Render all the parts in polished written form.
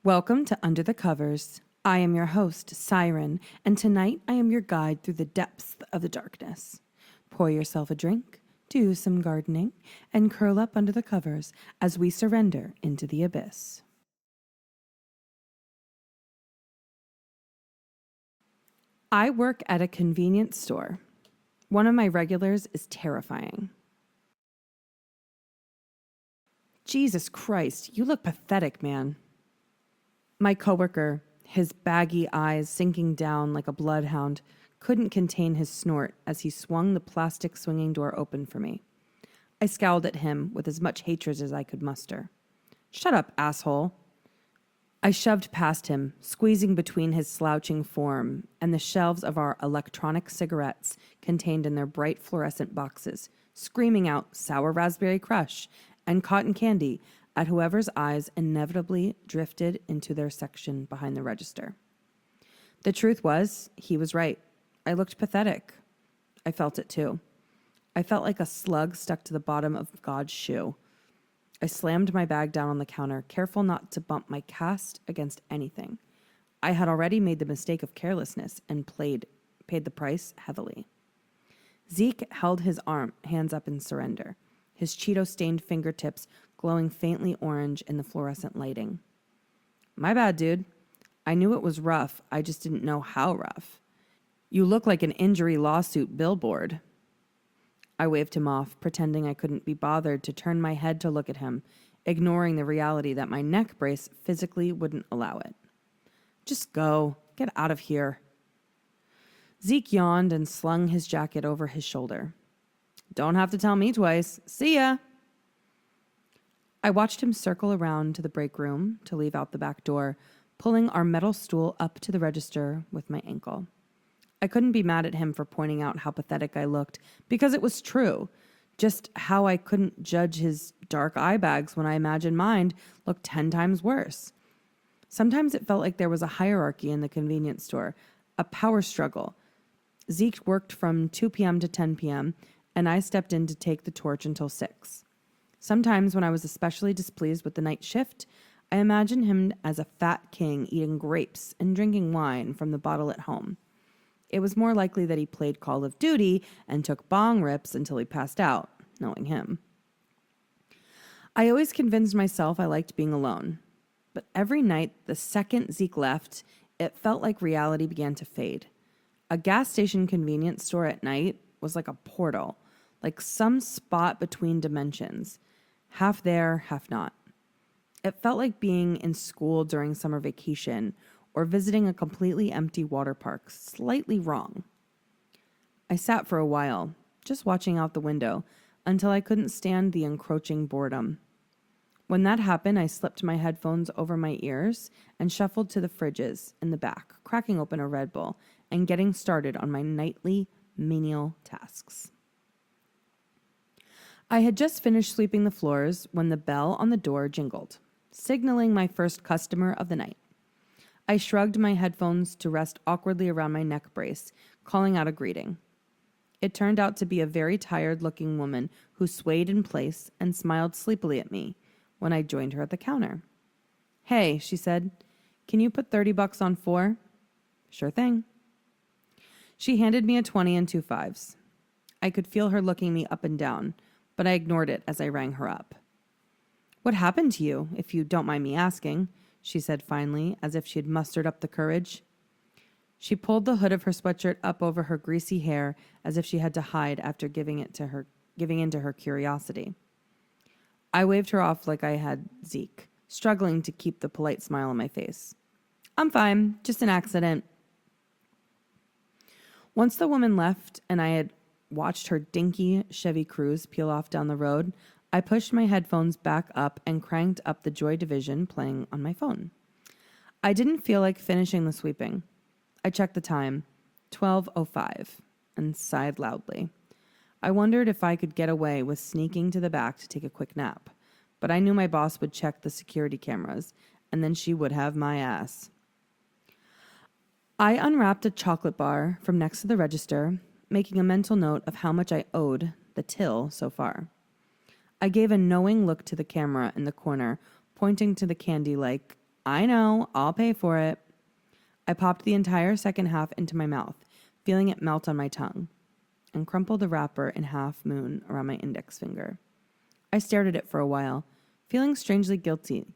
Welcome to Under the Covers. I am your host, Siren, and tonight I am your guide through the depths of the darkness. Pour yourself a drink, do some gardening, and curl up under the covers as we surrender into the abyss. I work at a convenience store. One of my regulars is terrifying. Jesus Christ, you look pathetic, man. My coworker, his baggy eyes sinking down like a bloodhound, couldn't contain his snort as he swung the plastic swinging door open for me. I scowled at him with as much hatred as I could muster. "Shut up, asshole." I shoved past him, squeezing between his slouching form and the shelves of our electronic cigarettes contained in their bright fluorescent boxes, screaming out Sour Raspberry Crush and cotton candy at whoever's eyes inevitably drifted into their section behind the register. The truth was, he was right. I looked pathetic. I felt it too. I felt like a slug stuck to the bottom of God's shoe. I slammed my bag down on the counter, careful not to bump my cast against anything. I had already made the mistake of carelessness and paid the price heavily. Zeke held his hands up in surrender, his Cheeto-stained fingertips glowing faintly orange in the fluorescent lighting. "My bad, dude. I knew it was rough. I just didn't know how rough. You look like an injury lawsuit billboard." I waved him off, pretending I couldn't be bothered to turn my head to look at him, ignoring the reality that my neck brace physically wouldn't allow it. "Just go. Get out of here." Zeke yawned and slung his jacket over his shoulder. "Don't have to tell me twice. See ya." I watched him circle around to the break room to leave out the back door, pulling our metal stool up to the register with my ankle. I couldn't be mad at him for pointing out how pathetic I looked, because it was true. Just how I couldn't judge his dark eye bags when I imagined mine looked 10 times worse. Sometimes it felt like there was a hierarchy in the convenience store, a power struggle. Zeke worked from 2 p.m. to 10 p.m., and I stepped in to take the torch until 6. Sometimes when I was especially displeased with the night shift, I imagined him as a fat king eating grapes and drinking wine from the bottle at home. It was more likely that he played Call of Duty and took bong rips until he passed out, knowing him. I always convinced myself I liked being alone. But every night, the second Zeke left, it felt like reality began to fade. A gas station convenience store at night was like a portal, like some spot between dimensions. Half there, half not. It felt like being in school during summer vacation or visiting a completely empty water park, slightly wrong. I sat for a while, just watching out the window, until I couldn't stand the encroaching boredom. When that happened, I slipped my headphones over my ears and shuffled to the fridges in the back, cracking open a Red Bull and getting started on my nightly menial tasks. I had just finished sweeping the floors when the bell on the door jingled, signaling my first customer of the night. I shrugged my headphones to rest awkwardly around my neck brace, calling out a greeting. It turned out to be a very tired-looking woman who swayed in place and smiled sleepily at me when I joined her at the counter. "Hey," she said, "can you put $30 on 4? "Sure thing." She handed me a 20 and 2 5s. I could feel her looking me up and down, but I ignored it as I rang her up. "What happened to you, if you don't mind me asking?" she said finally, as if she had mustered up the courage. She pulled the hood of her sweatshirt up over her greasy hair as if she had to hide after giving in to her curiosity. I waved her off like I had Zeke, struggling to keep the polite smile on my face. "I'm fine, just an accident." Once the woman left and I had watched her dinky Chevy Cruze peel off down the road, I pushed my headphones back up and cranked up the Joy Division playing on my phone. I didn't feel like finishing the sweeping. I checked the time, 12:05, and sighed loudly. I wondered if I could get away with sneaking to the back to take a quick nap, but I knew my boss would check the security cameras, and then she would have my ass. I unwrapped a chocolate bar from next to the register, making a mental note of how much I owed the till so far. I gave a knowing look to the camera in the corner, pointing to the candy like, I know, I'll pay for it. I popped the entire second half into my mouth, feeling it melt on my tongue, and crumpled the wrapper in half moon around my index finger. I stared at it for a while, feeling strangely guilty.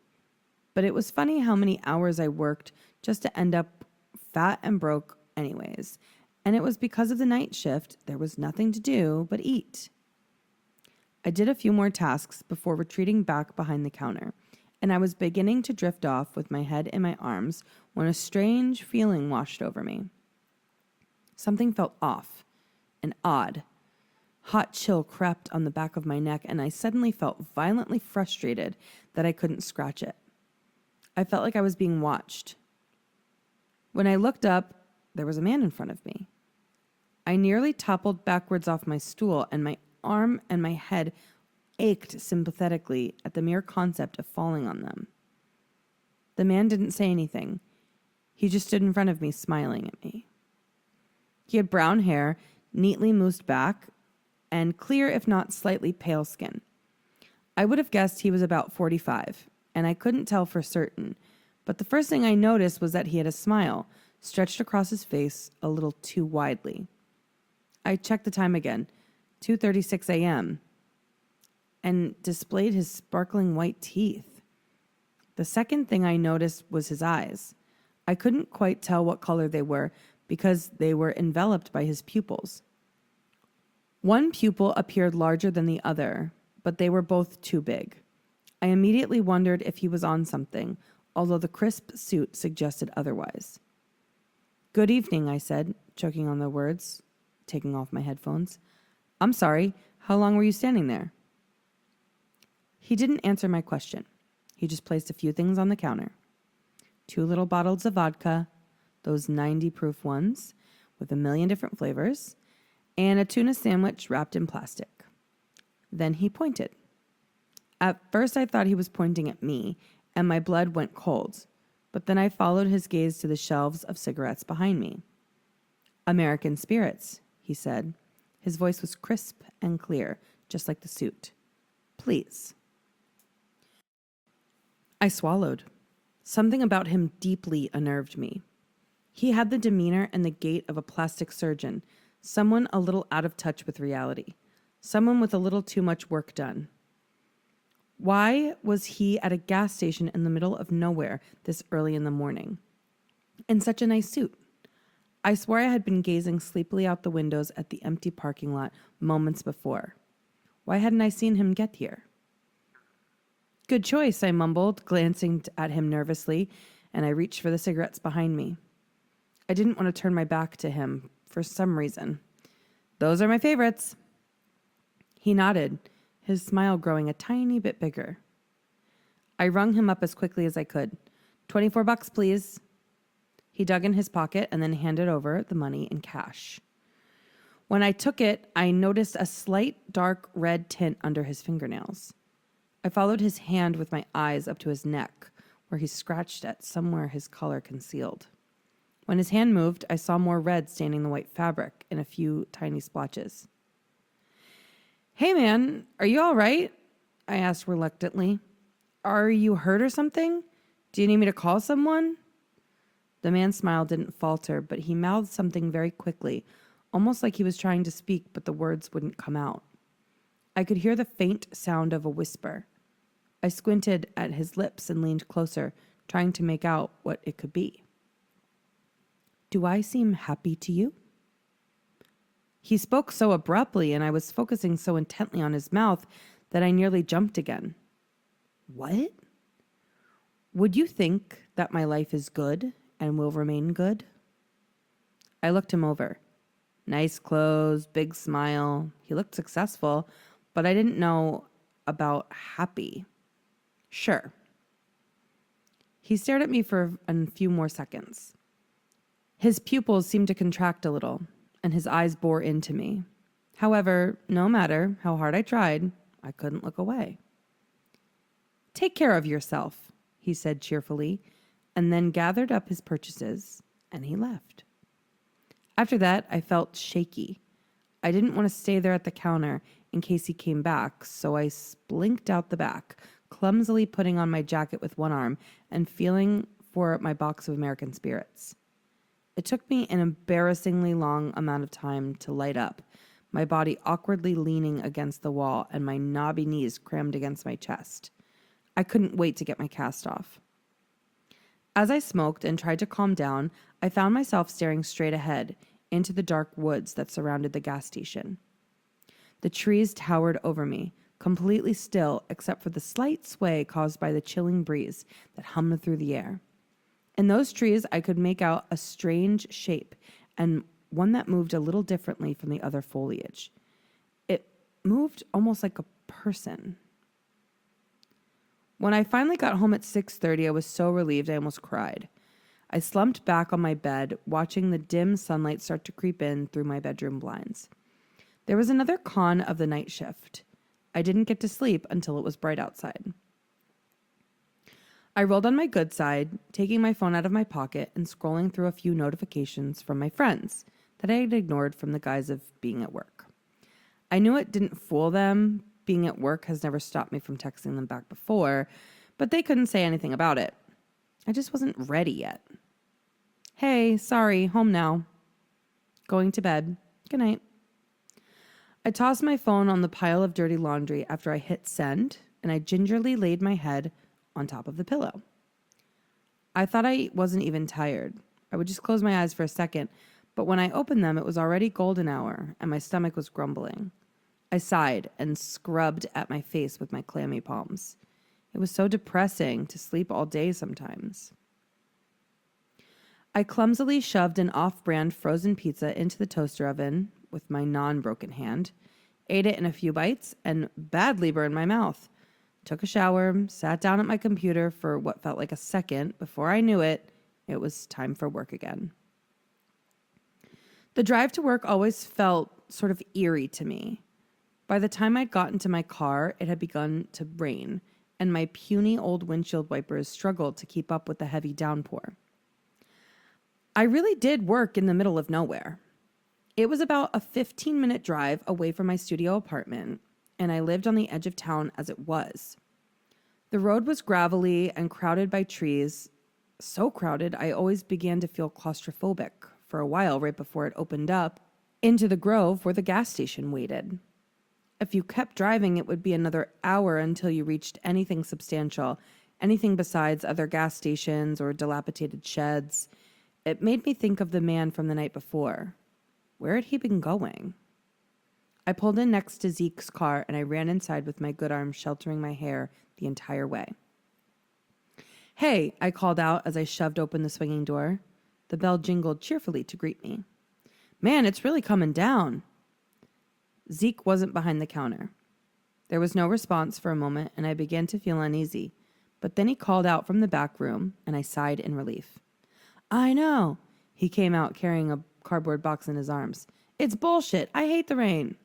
But it was funny how many hours I worked just to end up fat and broke anyways. And it was because of the night shift, there was nothing to do but eat. I did a few more tasks before retreating back behind the counter, and I was beginning to drift off with my head in my arms when a strange feeling washed over me. Something felt off and odd. Hot chill crept on the back of my neck, and I suddenly felt violently frustrated that I couldn't scratch it. I felt like I was being watched. When I looked up, there was a man in front of me. I nearly toppled backwards off my stool, and my arm and my head ached sympathetically at the mere concept of falling on them. The man didn't say anything. He just stood in front of me, smiling at me. He had brown hair, neatly moosed back, and clear, if not slightly pale skin. I would have guessed he was about 45, and I couldn't tell for certain, but the first thing I noticed was that he had a smile stretched across his face a little too widely. I checked the time again, 2:36 a.m., and displayed his sparkling white teeth. The second thing I noticed was his eyes. I couldn't quite tell what color they were because they were enveloped by his pupils. One pupil appeared larger than the other, but they were both too big. I immediately wondered if he was on something, although the crisp suit suggested otherwise. "Good evening," I said, choking on the words, taking off my headphones. "I'm sorry, how long were you standing there?" He didn't answer my question. He just placed a few things on the counter. 2 little bottles of vodka, those 90 proof ones, with a million different flavors, and a tuna sandwich wrapped in plastic. Then he pointed. At first I thought he was pointing at me, and my blood went cold, but then I followed his gaze to the shelves of cigarettes behind me. "American Spirits," he said. His voice was crisp and clear, just like the suit. "Please." I swallowed. Something about him deeply unnerved me. He had the demeanor and the gait of a plastic surgeon, someone a little out of touch with reality, someone with a little too much work done. Why was he at a gas station in the middle of nowhere this early in the morning? In such a nice suit. I swore I had been gazing sleepily out the windows at the empty parking lot moments before. Why hadn't I seen him get here? "Good choice," I mumbled, glancing at him nervously, and I reached for the cigarettes behind me. I didn't want to turn my back to him for some reason. "Those are my favorites." He nodded, his smile growing a tiny bit bigger. I rung him up as quickly as I could. $24, please." He dug in his pocket and then handed over the money in cash. When I took it, I noticed a slight dark red tint under his fingernails. I followed his hand with my eyes up to his neck, where he scratched at somewhere his collar concealed. When his hand moved, I saw more red staining the white fabric in a few tiny splotches. "Hey man, are you all right?" I asked reluctantly. "Are you hurt or something? Do you need me to call someone?" The man's smile didn't falter, but he mouthed something very quickly, almost like he was trying to speak, but the words wouldn't come out. I could hear the faint sound of a whisper. I squinted at his lips and leaned closer, trying to make out what it could be. "Do I seem happy to you?" He spoke so abruptly, and I was focusing so intently on his mouth that I nearly jumped again. "What? Would you think that my life is good and will remain good?" I looked him over. Nice clothes, big smile. He looked successful, but I didn't know about happy. "Sure." He stared at me for a few more seconds. His pupils seemed to contract a little, and his eyes bore into me. However, no matter how hard I tried, I couldn't look away. "Take care of yourself," he said cheerfully, and then gathered up his purchases, and he left. After that, I felt shaky. I didn't want to stay there at the counter in case he came back, so I slinked out the back, clumsily putting on my jacket with one arm and feeling for my box of American Spirits. It took me an embarrassingly long amount of time to light up, my body awkwardly leaning against the wall and my knobby knees crammed against my chest. I couldn't wait to get my cast off. As I smoked and tried to calm down, I found myself staring straight ahead into the dark woods that surrounded the gas station. The trees towered over me, completely still except for the slight sway caused by the chilling breeze that hummed through the air. In those trees, I could make out a strange shape, and one that moved a little differently from the other foliage. It moved almost like a person. When I finally got home at 6:30, I was so relieved I almost cried. I slumped back on my bed, watching the dim sunlight start to creep in through my bedroom blinds. There was another con of the night shift. I didn't get to sleep until it was bright outside. I rolled on my good side, taking my phone out of my pocket and scrolling through a few notifications from my friends that I had ignored from the guise of being at work. I knew it didn't fool them. Being at work has never stopped me from texting them back before, but they couldn't say anything about it. I just wasn't ready yet. Hey, sorry, home now. Going to bed. Good night. I tossed my phone on the pile of dirty laundry after I hit send, and I gingerly laid my head on top of the pillow. I thought I wasn't even tired. I would just close my eyes for a second, but when I opened them, it was already golden hour, and my stomach was grumbling. I sighed and scrubbed at my face with my clammy palms. It was so depressing to sleep all day sometimes. I clumsily shoved an off-brand frozen pizza into the toaster oven with my non-broken hand, ate it in a few bites, and badly burned my mouth. Took a shower, sat down at my computer for what felt like a second. Before I knew it, it was time for work again. The drive to work always felt sort of eerie to me. By the time I'd gotten to my car, it had begun to rain, and my puny old windshield wipers struggled to keep up with the heavy downpour. I really did work in the middle of nowhere. It was about a 15-minute drive away from my studio apartment, and I lived on the edge of town as it was. The road was gravelly and crowded by trees, so crowded I always began to feel claustrophobic for a while right before it opened up into the grove where the gas station waited. If you kept driving, it would be another hour until you reached anything substantial, anything besides other gas stations or dilapidated sheds. It made me think of the man from the night before. Where had he been going? I pulled in next to Zeke's car and I ran inside with my good arm sheltering my hair the entire way. Hey, I called out as I shoved open the swinging door. The bell jingled cheerfully to greet me. Man, it's really coming down. Zeke wasn't behind the counter. There was no response for a moment and I began to feel uneasy, but then he called out from the back room and I sighed in relief. I know. He came out carrying a cardboard box in his arms. It's bullshit. I hate the rain.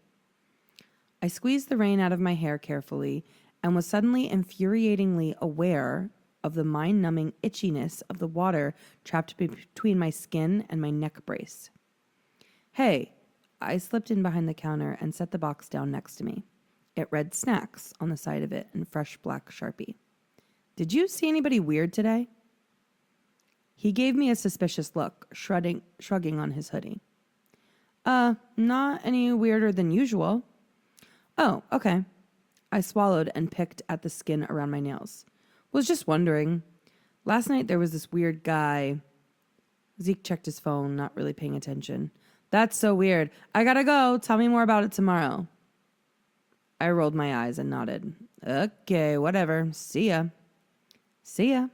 I squeezed the rain out of my hair carefully and was suddenly infuriatingly aware of the mind-numbing itchiness of the water trapped between my skin and my neck brace. Hey, I slipped in behind the counter and set the box down next to me. It read snacks on the side of it in fresh black Sharpie. Did you see anybody weird today? He gave me a suspicious look, shrugging on his hoodie. Not any weirder than usual. Oh, okay. I swallowed and picked at the skin around my nails. Was just wondering. Last night there was this weird guy. Zeke checked his phone, not really paying attention. That's so weird. I gotta go. Tell me more about it tomorrow. I rolled my eyes and nodded. Okay, whatever. See ya. See ya.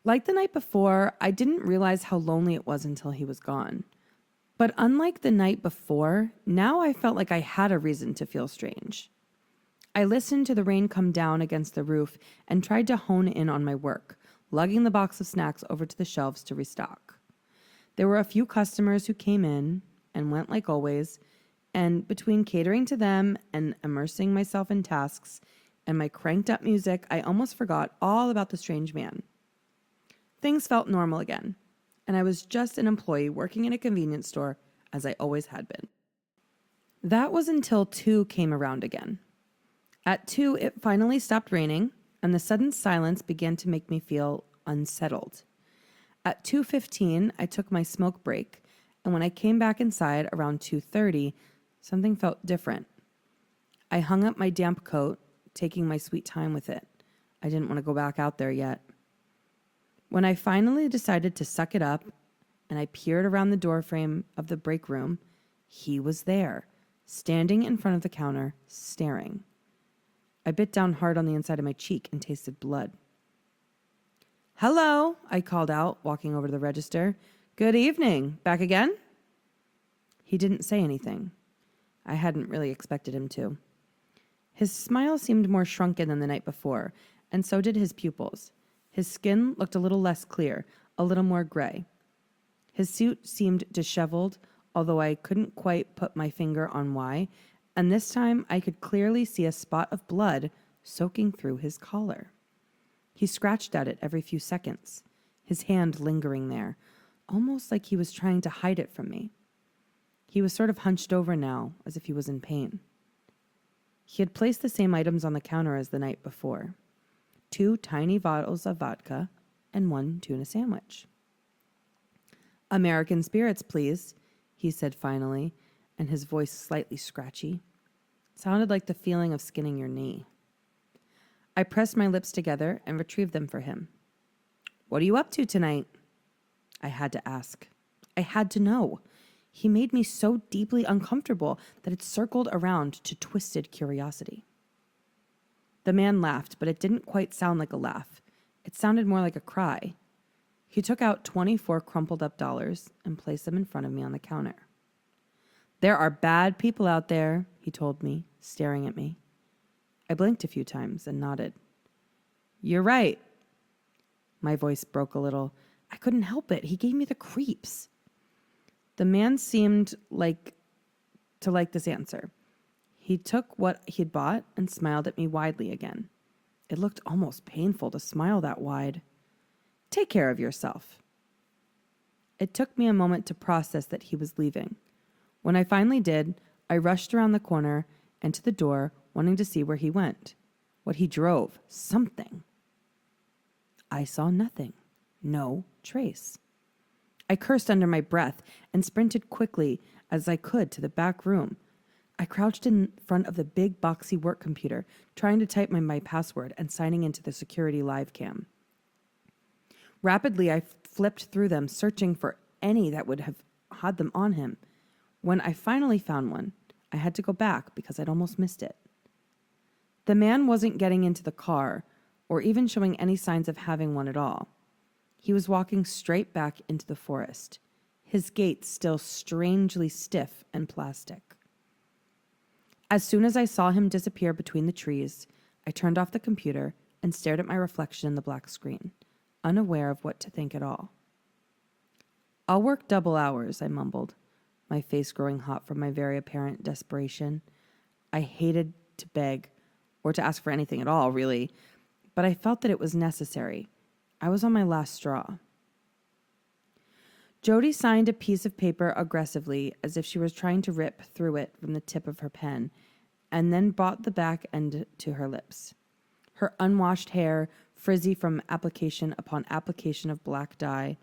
Like the night before, I didn't realize how lonely it was until he was gone. But unlike the night before, now I felt like I had a reason to feel strange. I listened to the rain come down against the roof and tried to hone in on my work, lugging the box of snacks over to the shelves to restock. There were a few customers who came in and went like always, and between catering to them and immersing myself in tasks and my cranked up music, I almost forgot all about the strange man. Things felt normal again, and I was just an employee working in a convenience store as I always had been. That was until 2 came around again. At 2, it finally stopped raining, and the sudden silence began to make me feel unsettled. At 2:15, I took my smoke break, and when I came back inside around 2:30, something felt different. I hung up my damp coat, taking my sweet time with it. I didn't want to go back out there yet. When I finally decided to suck it up, and I peered around the doorframe of the break room, he was there, standing in front of the counter, staring. I bit down hard on the inside of my cheek and tasted blood. "Hello," I called out, walking over to the register. "Good evening. Back again?" He didn't say anything. I hadn't really expected him to. His smile seemed more shrunken than the night before, and so did his pupils. His skin looked a little less clear, a little more gray. His suit seemed disheveled, although I couldn't quite put my finger on why, and this time I could clearly see a spot of blood soaking through his collar. He scratched at it every few seconds, his hand lingering there, almost like he was trying to hide it from me. He was sort of hunched over now, as if he was in pain. He had placed the same items on the counter as the night before: 2 tiny bottles of vodka and 1 tuna sandwich. "American spirits, please," he said finally, and his voice slightly scratchy. Sounded like the feeling of skinning your knee. I pressed my lips together and retrieved them for him. "What are you up to tonight?" I had to ask. I had to know. He made me so deeply uncomfortable that it circled around to twisted curiosity. The man laughed, but it didn't quite sound like a laugh. It sounded more like a cry. He took out 24 crumpled up dollars and placed them in front of me on the counter. "There are bad people out there," he told me, staring at me. I blinked a few times and nodded. "You're right." My voice broke a little. I couldn't help it. He gave me the creeps. The man seemed to like this answer. He took what he'd bought and smiled at me widely again. It looked almost painful to smile that wide. "Take care of yourself." It took me a moment to process that he was leaving. When I finally did, I rushed around the corner and to the door, wanting to see where he went, what he drove, something. I saw nothing, no trace. I cursed under my breath and sprinted quickly as I could to the back room. I crouched in front of the big boxy work computer, trying to type my password and signing into the security live cam. Rapidly, I flipped through them, searching for any that would have had them on him. When I finally found one, I had to go back because I'd almost missed it. The man wasn't getting into the car or even showing any signs of having one at all. He was walking straight back into the forest, his gait still strangely stiff and plastic. As soon as I saw him disappear between the trees, I turned off the computer and stared at my reflection in the black screen, unaware of what to think at all. "I'll work double hours," I mumbled, my face growing hot from my very apparent desperation. I hated to beg, or to ask for anything at all, really, but I felt that it was necessary. I was on my last straw. Jody signed a piece of paper aggressively, as if she was trying to rip through it from the tip of her pen, and then brought the back end to her lips. Her unwashed hair, frizzy from application upon application of black dye,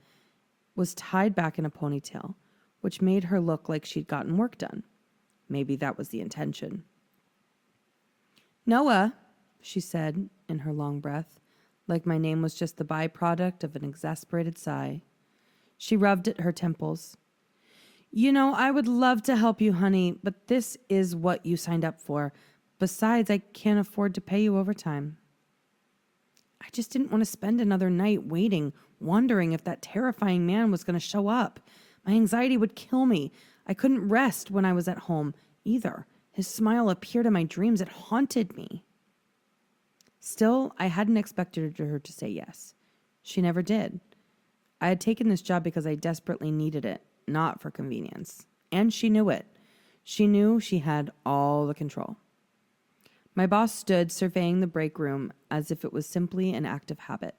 was tied back in a ponytail, which made her look like she'd gotten work done. Maybe that was the intention. "Noah," she said in her long breath, like my name was just the byproduct of an exasperated sigh. She rubbed at her temples. "You know, I would love to help you, honey, but this is what you signed up for. Besides, I can't afford to pay you overtime." I just didn't want to spend another night waiting, wondering if that terrifying man was going to show up. My anxiety would kill me. I couldn't rest when I was at home, either. His smile appeared in my dreams. It haunted me. Still, I hadn't expected her to say yes. She never did. I had taken this job because I desperately needed it, not for convenience. And she knew it. She knew she had all the control. My boss stood surveying the break room as if it was simply an act of habit.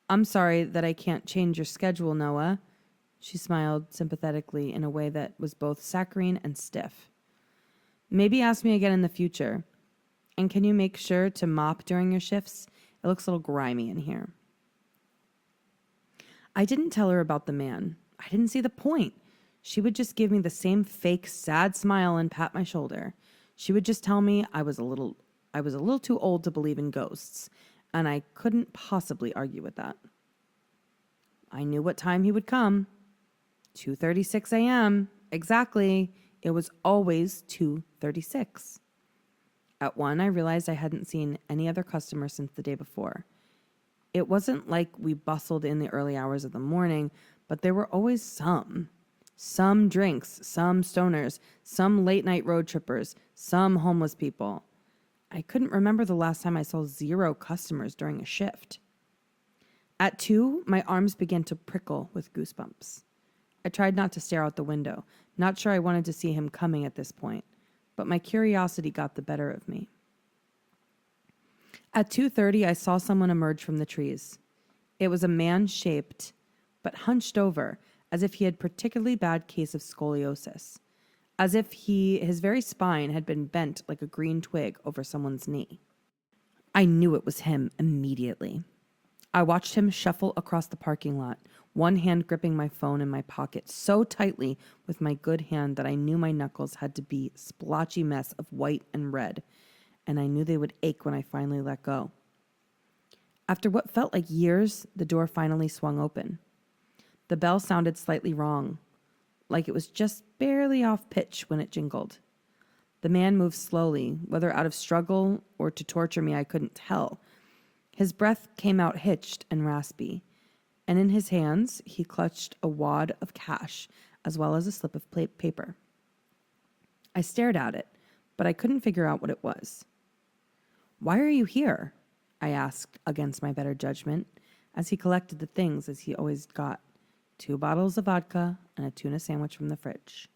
"I'm sorry that I can't change your schedule, Noah." She smiled sympathetically in a way that was both saccharine and stiff. "Maybe ask me again in the future." And can you make sure to mop during your shifts? It looks a little grimy in here. I didn't tell her about the man. I didn't see the point. She would just give me the same fake, sad smile and pat my shoulder. She would just tell me I was a little too old to believe in ghosts, and I couldn't possibly argue with that. I knew what time he would come. 2:36 a.m. Exactly. It was always 2:36. At 1, I realized I hadn't seen any other customers since the day before. It wasn't like we bustled in the early hours of the morning, but there were always some. Some drinks, some stoners, some late-night road trippers, some homeless people. I couldn't remember the last time I saw 0 customers during a shift. At 2, my arms began to prickle with goosebumps. I tried not to stare out the window, not sure I wanted to see him coming at this point, but my curiosity got the better of me. At 2:30, I saw someone emerge from the trees. It was a man-shaped, but hunched over, as if he had a particularly bad case of scoliosis, as if his very spine had been bent like a green twig over someone's knee. I knew it was him immediately. I watched him shuffle across the parking lot, one hand gripping my phone in my pocket so tightly with my good hand that I knew my knuckles had to be a splotchy mess of white and red, and I knew they would ache when I finally let go. After what felt like years, the door finally swung open. The bell sounded slightly wrong, like it was just barely off pitch when it jingled. The man moved slowly, whether out of struggle or to torture me, I couldn't tell. His breath came out hitched and raspy, and in his hands he clutched a wad of cash as well as a slip of paper. I stared at it, but I couldn't figure out what it was. "Why are you here?" I asked against my better judgment, as he collected the things as he always got. 2 bottles of vodka and a tuna sandwich from the fridge.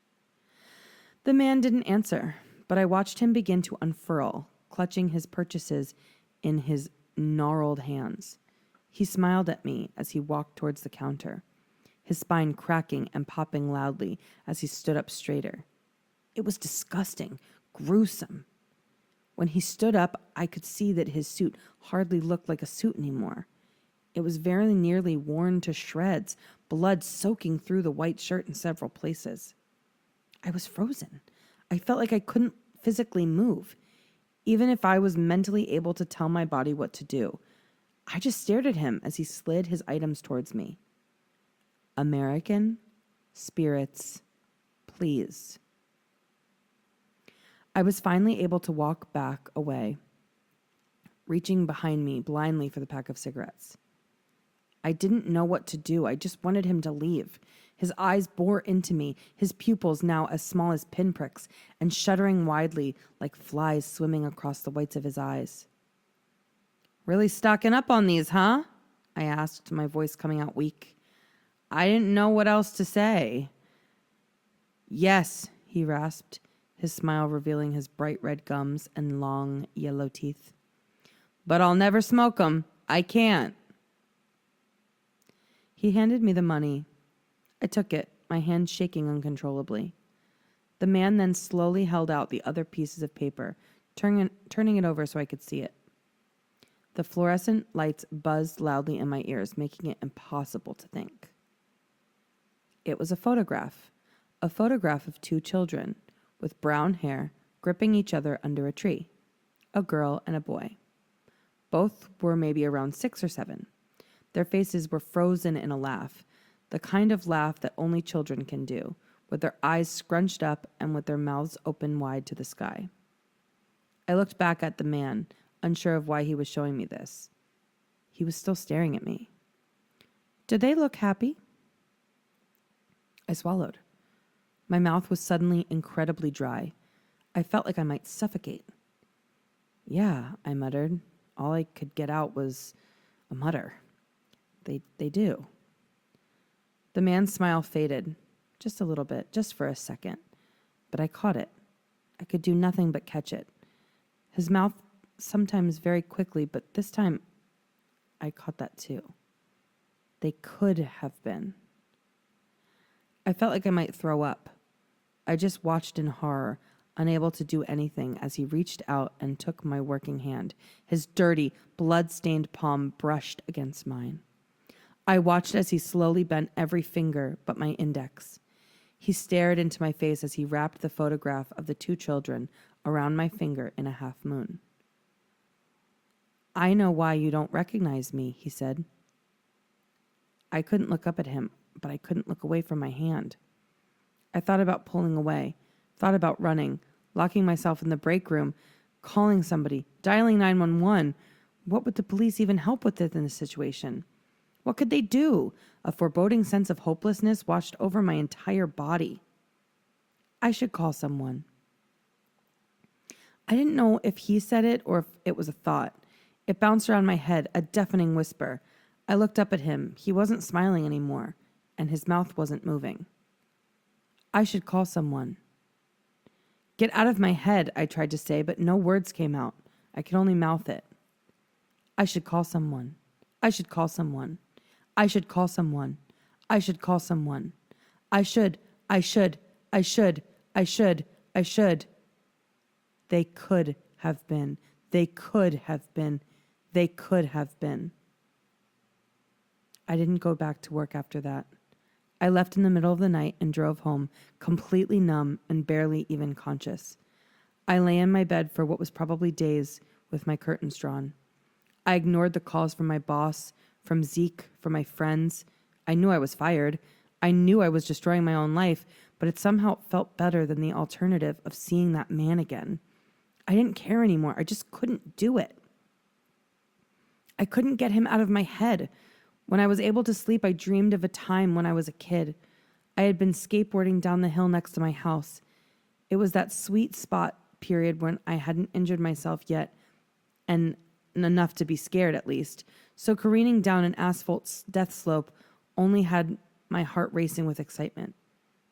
The man didn't answer, but I watched him begin to unfurl, clutching his purchases in his gnarled hands. He smiled at me as he walked towards the counter, his spine cracking and popping loudly as he stood up straighter. It was disgusting, gruesome. When he stood up, I could see that his suit hardly looked like a suit anymore. It was very nearly worn to shreds, blood soaking through the white shirt in several places. I was frozen. I felt like I couldn't physically move, even if I was mentally able to tell my body what to do. I just stared at him as he slid his items towards me. "American spirits, please." I was finally able to walk back away, reaching behind me blindly for the pack of cigarettes. I didn't know what to do. I just wanted him to leave. His eyes bore into me, his pupils now as small as pinpricks and shuddering widely like flies swimming across the whites of his eyes. "Really stocking up on these, huh?" I asked, my voice coming out weak. I didn't know what else to say. "Yes," he rasped, his smile revealing his bright red gums and long yellow teeth. "But I'll never smoke 'em. I can't." He handed me the money. I took it, my hand shaking uncontrollably. The man then slowly held out the other pieces of paper, turning it over so I could see it. The fluorescent lights buzzed loudly in my ears, making it impossible to think. It was a photograph of 2 children with brown hair gripping each other under a tree, a girl and a boy. Both were maybe around 6 or 7. Their faces were frozen in a laugh, the kind of laugh that only children can do, with their eyes scrunched up and with their mouths open wide to the sky. I looked back at the man, unsure of why he was showing me this. He was still staring at me. "Did they look happy?" I swallowed. My mouth was suddenly incredibly dry. I felt like I might suffocate. "Yeah," I muttered. All I could get out was a mutter. They do." The man's smile faded, just a little bit, just for a second. But I caught it. I could do nothing but catch it. His mouth sometimes very quickly, but this time I caught that too. They could have been. I felt like I might throw up. I just watched in horror, unable to do anything as he reached out and took my working hand. His dirty, blood-stained palm brushed against mine. I watched as he slowly bent every finger but my index. He stared into my face as he wrapped the photograph of the 2 children around my finger in a half moon. "I know why you don't recognize me," he said. I couldn't look up at him, but I couldn't look away from my hand. I thought about pulling away, thought about running, locking myself in the break room, calling somebody, dialing 911. What would the police even help with in this situation? What could they do? A foreboding sense of hopelessness washed over my entire body. I should call someone. I didn't know if he said it or if it was a thought. It bounced around my head, a deafening whisper. I looked up at him. He wasn't smiling anymore, and his mouth wasn't moving. I should call someone. Get out of my head, I tried to say, but no words came out. I could only mouth it. I should call someone. I should call someone. I should call someone. I should call someone. I should. They could have been. They could have been. They could have been. I didn't go back to work after that. I left in the middle of the night and drove home, completely numb and barely even conscious. I lay in my bed for what was probably days with my curtains drawn. I ignored the calls from my boss, from Zeke, from my friends. I knew I was fired. I knew I was destroying my own life, but it somehow felt better than the alternative of seeing that man again. I didn't care anymore. I just couldn't do it. I couldn't get him out of my head. When I was able to sleep, I dreamed of a time when I was a kid. I had been skateboarding down the hill next to my house. It was that sweet spot period when I hadn't injured myself yet, and enough to be scared at least. So careening down an asphalt death slope only had my heart racing with excitement.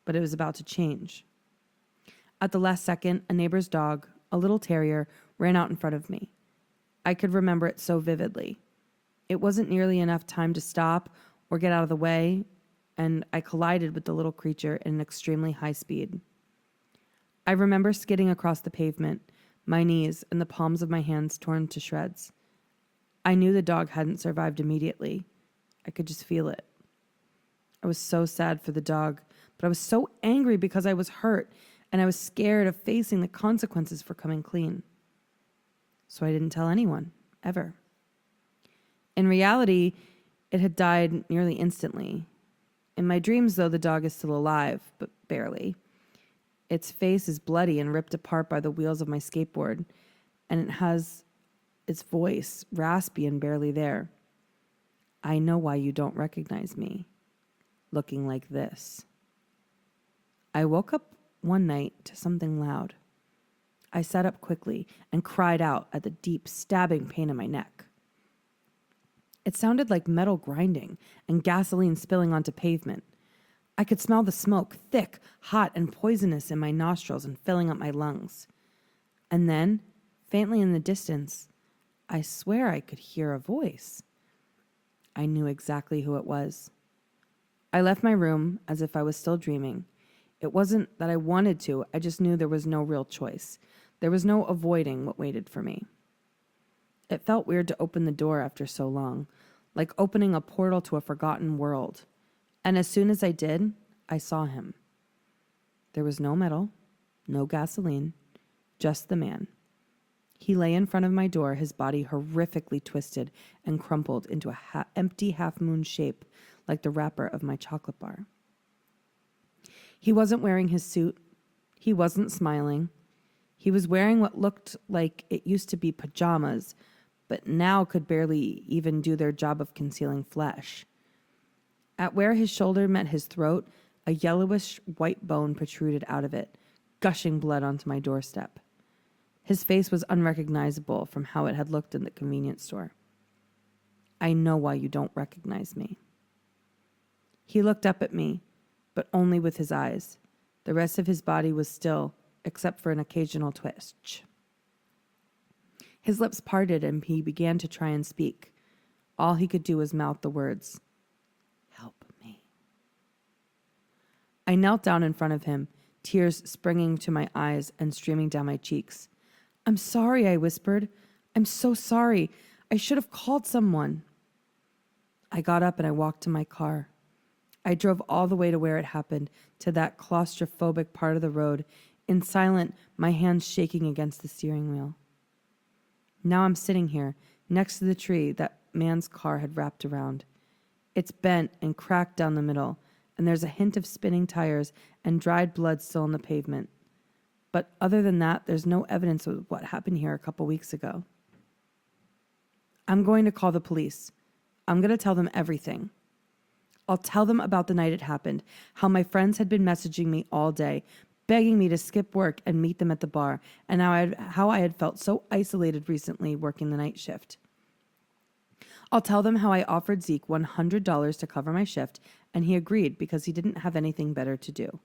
But it was about to change. At the last second, a neighbor's dog, a little terrier, ran out in front of me. I could remember it so vividly. It wasn't nearly enough time to stop or get out of the way, and I collided with the little creature at an extremely high speed. I remember skidding across the pavement, my knees and the palms of my hands torn to shreds. I knew the dog hadn't survived immediately. I could just feel it. I was so sad for the dog, but I was so angry because I was hurt, and I was scared of facing the consequences for coming clean. So I didn't tell anyone, ever. In reality, it had died nearly instantly. In my dreams, though, the dog is still alive, but barely. Its face is bloody and ripped apart by the wheels of my skateboard, and it has its voice raspy and barely there. I know why you don't recognize me, looking like this. I woke up one night to something loud. I sat up quickly and cried out at the deep, stabbing pain in my neck. It sounded like metal grinding and gasoline spilling onto pavement. I could smell the smoke, thick, hot, and poisonous in my nostrils and filling up my lungs. And then, faintly in the distance, I swear I could hear a voice. I knew exactly who it was. I left my room as if I was still dreaming. It wasn't that I wanted to, I just knew there was no real choice. There was no avoiding what waited for me. It felt weird to open the door after so long, like opening a portal to a forgotten world. And as soon as I did, I saw him. There was no metal, no gasoline, just the man. He lay in front of my door, his body horrifically twisted and crumpled into a empty half-moon shape like the wrapper of my chocolate bar. He wasn't wearing his suit. He wasn't smiling. He was wearing what looked like it used to be pajamas, but now could barely even do their job of concealing flesh. At where his shoulder met his throat, a yellowish white bone protruded out of it, gushing blood onto my doorstep. His face was unrecognizable from how it had looked in the convenience store. I know why you don't recognize me. He looked up at me, but only with his eyes. The rest of his body was still, except for an occasional twitch. His lips parted and he began to try and speak. All he could do was mouth the words, "Help me." I knelt down in front of him, tears springing to my eyes and streaming down my cheeks. "I'm sorry," I whispered. "I'm so sorry. I should have called someone." I got up and I walked to my car. I drove all the way to where it happened, to that claustrophobic part of the road, in silence, my hands shaking against the steering wheel. Now I'm sitting here, next to the tree that man's car had wrapped around. It's bent and cracked down the middle, and there's a hint of spinning tires and dried blood still on the pavement. But other than that, there's no evidence of what happened here a couple weeks ago. I'm going to call the police. I'm going to tell them everything. I'll tell them about the night it happened, how my friends had been messaging me all day, begging me to skip work and meet them at the bar, and how I had felt so isolated recently working the night shift. I'll tell them how I offered Zeke $100 to cover my shift, and he agreed because he didn't have anything better to do,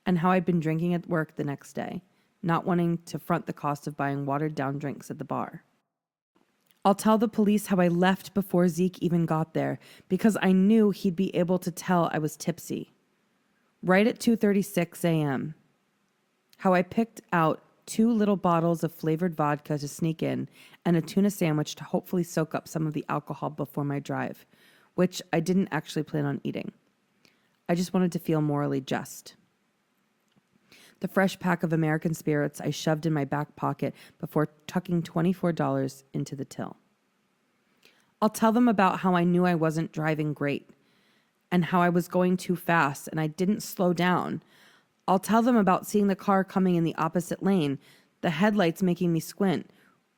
and how I'd been drinking at work the next day, not wanting to front the cost of buying watered-down drinks at the bar. I'll tell the police how I left before Zeke even got there because I knew he'd be able to tell I was tipsy. Right at 2:36 a.m. How I picked out 2 little bottles of flavored vodka to sneak in and a tuna sandwich to hopefully soak up some of the alcohol before my drive, which I didn't actually plan on eating. I just wanted to feel morally just. The fresh pack of American spirits I shoved in my back pocket before tucking $24 into the till. I'll tell them about how I knew I wasn't driving great and how I was going too fast and I didn't slow down. I'll tell them about seeing the car coming in the opposite lane, the headlights making me squint,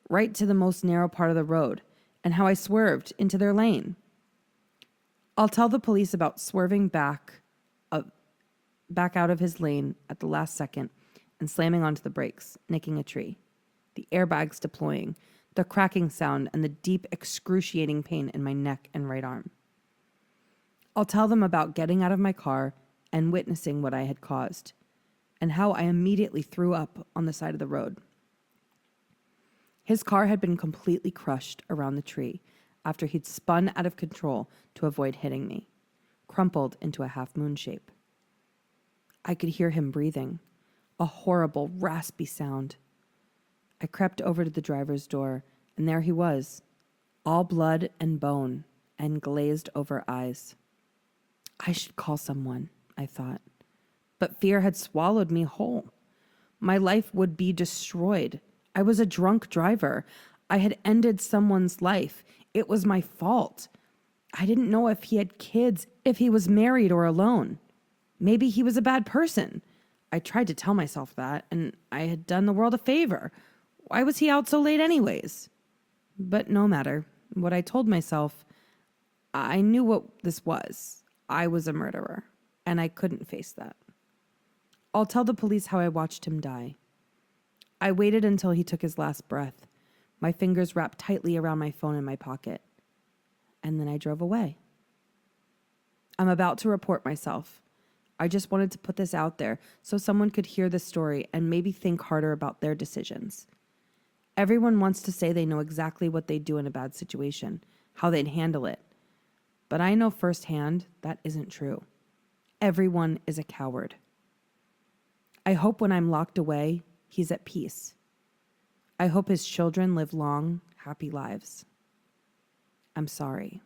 right to the most narrow part of the road, and how I swerved into their lane. I'll tell the police about swerving back out of his lane at the last second and slamming onto the brakes, nicking a tree, the airbags deploying, the cracking sound, and the deep, excruciating pain in my neck and right arm. I'll tell them about getting out of my car and witnessing what I had caused, and how I immediately threw up on the side of the road. His car had been completely crushed around the tree after he'd spun out of control to avoid hitting me, crumpled into a half-moon shape. I could hear him breathing, a horrible, raspy sound. I crept over to the driver's door, and there he was, all blood and bone and glazed over eyes. I should call someone, I thought, but fear had swallowed me whole. My life would be destroyed. I was a drunk driver. I had ended someone's life. It was my fault. I didn't know if he had kids, if he was married or alone. Maybe he was a bad person. I tried to tell myself that, and I had done the world a favor. Why was he out so late anyways? But no matter. What I told myself, I knew what this was. I was a murderer, and I couldn't face that. I'll tell the police how I watched him die. I waited until he took his last breath, my fingers wrapped tightly around my phone in my pocket. And then I drove away. I'm about to report myself. I just wanted to put this out there so someone could hear the story and maybe think harder about their decisions. Everyone wants to say they know exactly what they'd do in a bad situation, how they'd handle it. But I know firsthand that isn't true. Everyone is a coward. I hope when I'm locked away, he's at peace. I hope his children live long, happy lives. I'm sorry.